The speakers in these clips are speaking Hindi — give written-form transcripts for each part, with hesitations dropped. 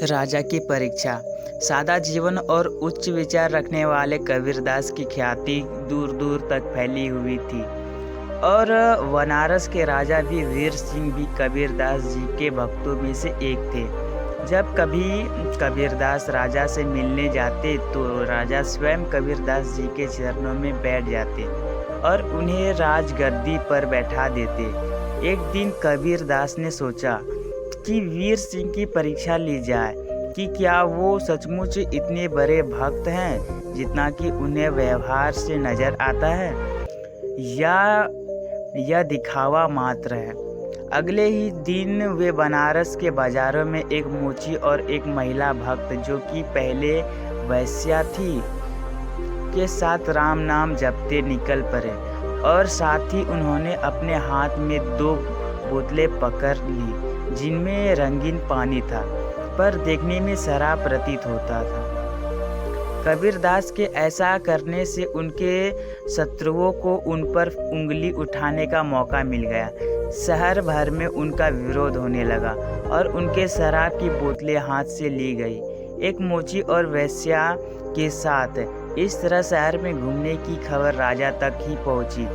राजा की परीक्षा। सादा जीवन और उच्च विचार रखने वाले कबीरदास की ख्याति दूर दूर तक फैली हुई थी और बनारस के राजा भी वीर सिंह भी कबीरदास जी के भक्तों में से एक थे। जब कभी कबीरदास राजा से मिलने जाते तो राजा स्वयं कबीरदास जी के चरणों में बैठ जाते और उन्हें राजगद्दी पर बैठा देते। एक दिन कबीरदास ने सोचा कि वीर सिंह की परीक्षा ली जाए कि क्या वो सचमुच इतने बड़े भक्त हैं जितना कि उन्हें व्यवहार से नजर आता है, या यह दिखावा मात्र है। अगले ही दिन वे बनारस के बाजारों में एक मोची और एक महिला भक्त, जो कि पहले वैश्या थी, के साथ राम नाम जपते निकल पड़े और साथ ही उन्होंने अपने हाथ में 2 बोतलें पकड़ ली जिनमें रंगीन पानी था, पर देखने में शराब प्रतीत होता था। कबीरदास के ऐसा करने से उनके शत्रुओं को उन पर उंगली उठाने का मौका मिल गया। शहर भर में उनका विरोध होने लगा और उनके शराब की बोतलें हाथ से ली गई। एक मोची और वैश्या के साथ इस तरह शहर में घूमने की खबर राजा तक ही पहुंची।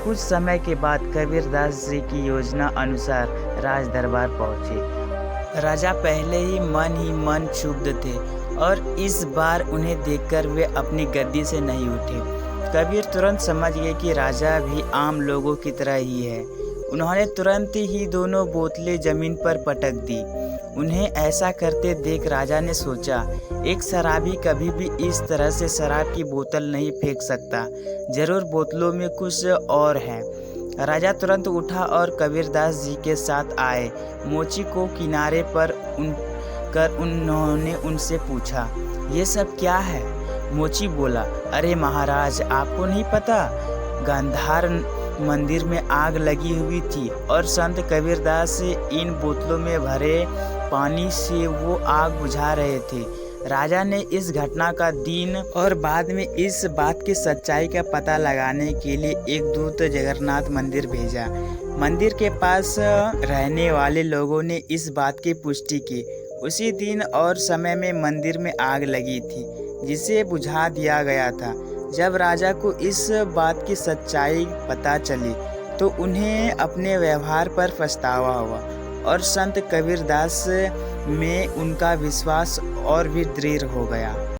कुछ समय के बाद कबीरदास जी की योजना अनुसार राज दरबार पहुंचे। राजा पहले ही मन क्षुब्ध थे और इस बार उन्हें देखकर वे अपनी गद्दी से नहीं उठे। कबीर तुरंत समझ गए कि राजा भी आम लोगों की तरह ही है। उन्होंने तुरंत ही दोनों बोतलें जमीन पर पटक दी। उन्हें ऐसा करते देख राजा ने सोचा, एक शराबी कभी भी इस तरह से शराब की बोतल नहीं फेंक सकता, जरूर बोतलों में कुछ और है। राजा तुरंत उठा और कबीरदास जी के साथ आए। मोची को किनारे पर उन्होंने उनसे पूछा, ये सब क्या है? मोची बोला, अरे महाराज, आपको नहीं पता, गांधार मंदिर में आग लगी हुई थी और संत कबीरदास इन बोतलों में भरे पानी से वो आग बुझा रहे थे। राजा ने इस घटना का दिन और बाद में इस बात की सच्चाई का पता लगाने के लिए एक दूत जगन्नाथ मंदिर भेजा। मंदिर के पास रहने वाले लोगों ने इस बात की पुष्टि की। उसी दिन और समय में मंदिर में आग लगी थी, जिसे बुझा दिया गया था। जब राजा को इस बात की सच्चाई पता चली तो उन्हें अपने व्यवहार पर पछतावा हुआ और संत कबीरदास में उनका विश्वास और भी दृढ़ हो गया।